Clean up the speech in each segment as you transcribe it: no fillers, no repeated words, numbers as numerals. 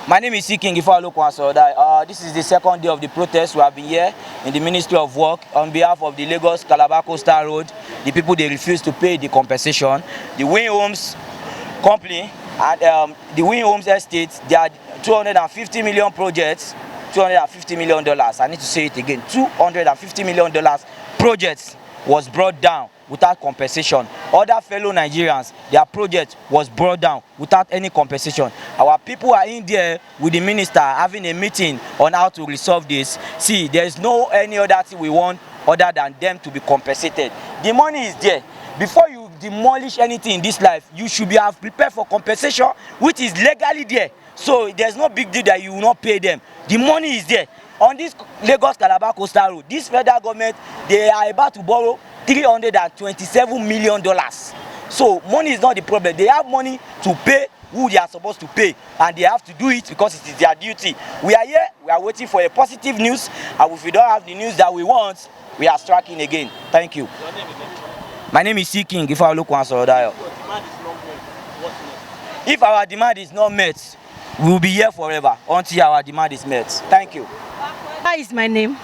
My name is King This is the second day of the protest. We have been here in the Ministry of Work on behalf of the Lagos Calabar Coastal Road. The people, they refuse to pay the compensation. The Win Homes company and the Win Homes estate, they are 250 million projects, $250 million. I need to say it again. $250 million projects was brought down without compensation. Other fellow Nigerians, their project was brought down without any compensation. Our people are in there with the minister having a meeting on how to resolve this. See, there is no any other thing we want other than them to be compensated. The money is there. Before you demolish anything in this life, you should be have prepared for compensation, which is legally there. So there's no big deal that you will not pay them. The money is there. On this Lagos Calabar Coastal Road, this federal government, they are about to borrow $327 million. So money is not the problem. They have money to pay who they are supposed to pay, and they have to do it because it is their duty. We are here, we are waiting for a positive news, and if we don't have the news that we want, we are striking again. Thank you. My name is King If our demand is not met, we will be here forever until our demand is met. Thank you. That is my name.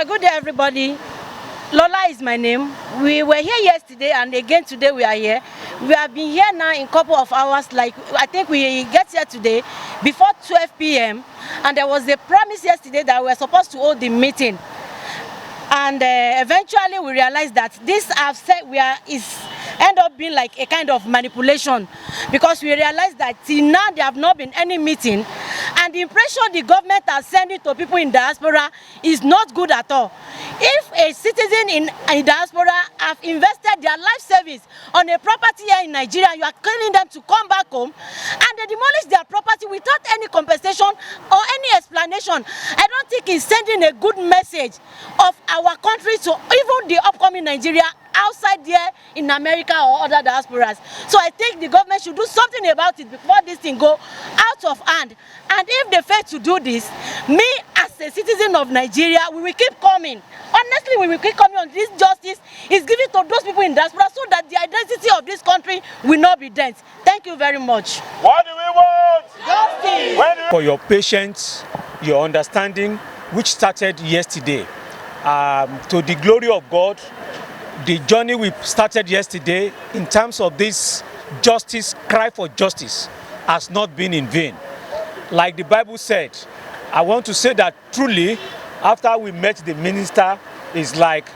Good day, everybody. Lola is my name. We were here yesterday and again today we are here. We have been here now in a couple of hours. Like I think we get here today before 12 p.m. and there was a promise yesterday that we were supposed to hold the meeting. And eventually we realized that this I've said is end up being like a kind of manipulation, because we realized that till now there have not been any meeting, and the impression the government are sending to people in diaspora is not good at all. If a citizen in diaspora have invested their life savings on a property here in Nigeria, you are telling them to come back home and they demolish their property without any compensation or any explanation, I don't think it's sending a good message of our country to even the upcoming Nigeria outside there in America or other diasporas. So I think the government should do something about it before this thing go out of hand. And if they fail to do this, me as a citizen of Nigeria, we will keep coming. Honestly, we will keep coming on this justice is given to those people in diaspora so that the identity of this country will not be dent. Thank you very much. What do we want? Justice. For your patience, your understanding, which started yesterday, to the glory of God, the journey we started yesterday in terms of this justice, cry for justice, has not been in vain. Like the Bible said, I want to say that truly, after we met the minister, it's like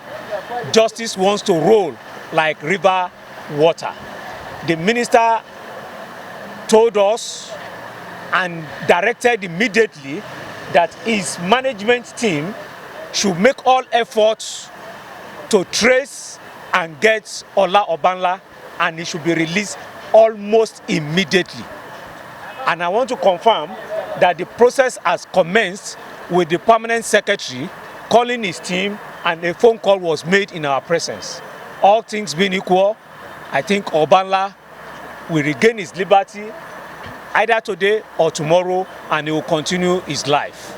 justice wants to roll like river water. The minister told us and directed immediately that his management team should make all efforts to trace and get Ola Obanla, and he should be released almost immediately. And I want to confirm that the process has commenced with the permanent secretary calling his team, and a phone call was made in our presence. All things being equal, I think Obanla will regain his liberty either today or tomorrow, and he will continue his life.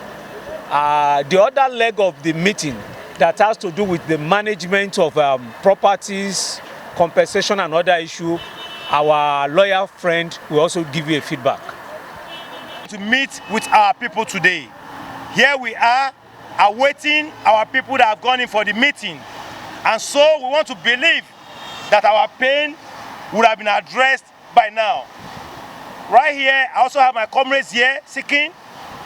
The other leg of the meeting that has to do with the management of properties, compensation and other issues, our lawyer friend will also give you a feedback. To meet with our people today. Here we are awaiting our people that have gone in for the meeting. And so we want to believe that our pain would have been addressed by now. Right here, I also have my comrades here, Sikin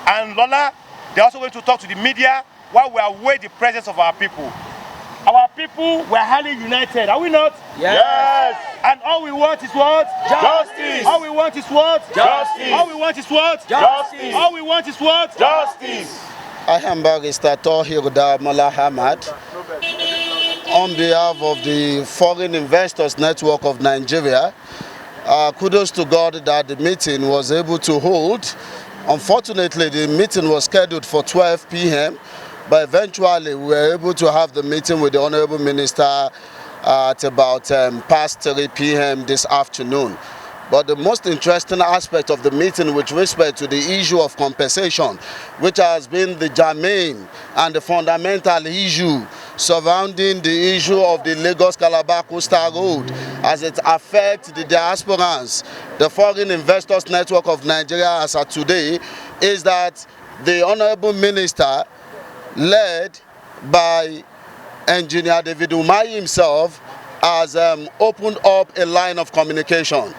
and Lola. They're also going to talk to the media while we await the presence of our people. Our people were highly united, are we not? Yes. And all we want is what? Justice. All we want is what? Justice. All we want is what? Justice. All we want is what? Justice. I am Barrister Tohir Mullah Hamad on behalf of the Foreign Investors Network of Nigeria. Kudos to God that the meeting was able to hold. Unfortunately, the meeting was scheduled for 12 p.m. but eventually we were able to have the meeting with the Honorable Minister at about past 3 p.m. this afternoon. But the most interesting aspect of the meeting with respect to the issue of compensation, which has been the germane and the fundamental issue surrounding the issue of the Lagos-Calabar Coastal Road as it affects the diasporans. The Foreign Investors Network of Nigeria as of today is that the Honorable Minister, led by Engineer David Umahi himself, has opened up a line of communication,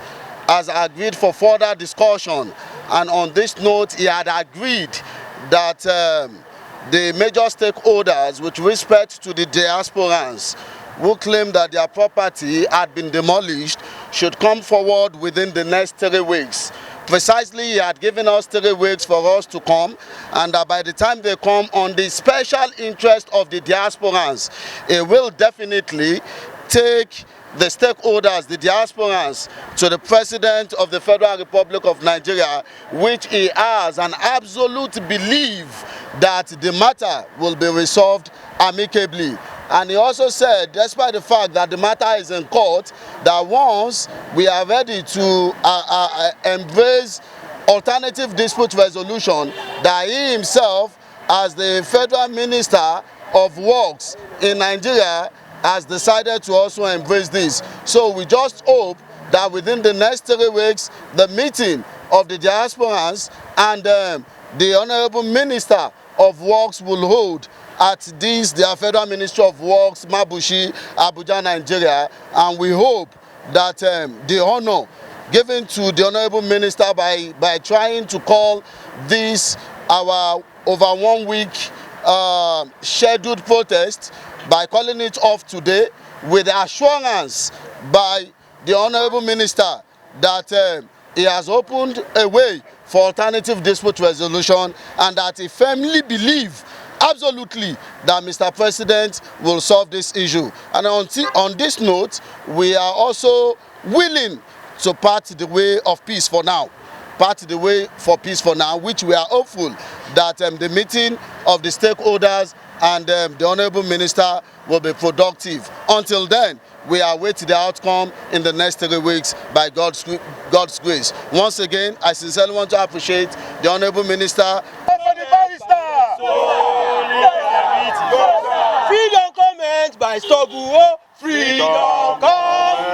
has agreed for further discussion, and on this note he had agreed that the major stakeholders with respect to the diasporans who claim that their property had been demolished should come forward within the next 3 weeks. Precisely, he had given us 3 weeks for us to come, and that by the time they come, on the special interest of the diasporans, it will definitely take the stakeholders, the diasporans, to the President of the Federal Republic of Nigeria, which he has an absolute belief that the matter will be resolved amicably. And he also said, despite the fact that the matter is in court, that once we are ready to embrace alternative dispute resolution, that he himself, as the Federal Minister of Works in Nigeria, has decided to also embrace this. So we just hope that within the next 3 weeks, the meeting of the diasporans and the Honorable Minister of Works will hold at this, their Federal Ministry of Works, Mabushi, Abuja, Nigeria, and we hope that the honor given to the Honorable Minister by trying to call this our over 1 week scheduled protest, by calling it off today, with the assurance by the Honorable Minister that he has opened a way for alternative dispute resolution, and that he firmly believes absolutely that Mr. President will solve this issue. And on this note, we are also willing to part the way of peace for now. Which we are hopeful that the meeting of the stakeholders and the Honorable Minister will be productive. Until then, we await the outcome in the next 3 weeks by God's grace. Once again, I sincerely want to appreciate the Honorable Minister. Freedom comes by struggle, freedom comes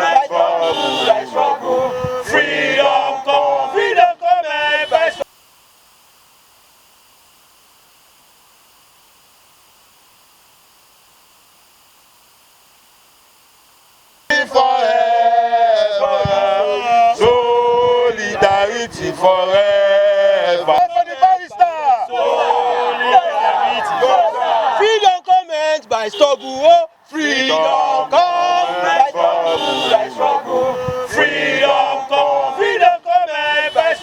by struggle, freedom comes by struggle. Solidarity forever. Freedom comes by struggle, freedom.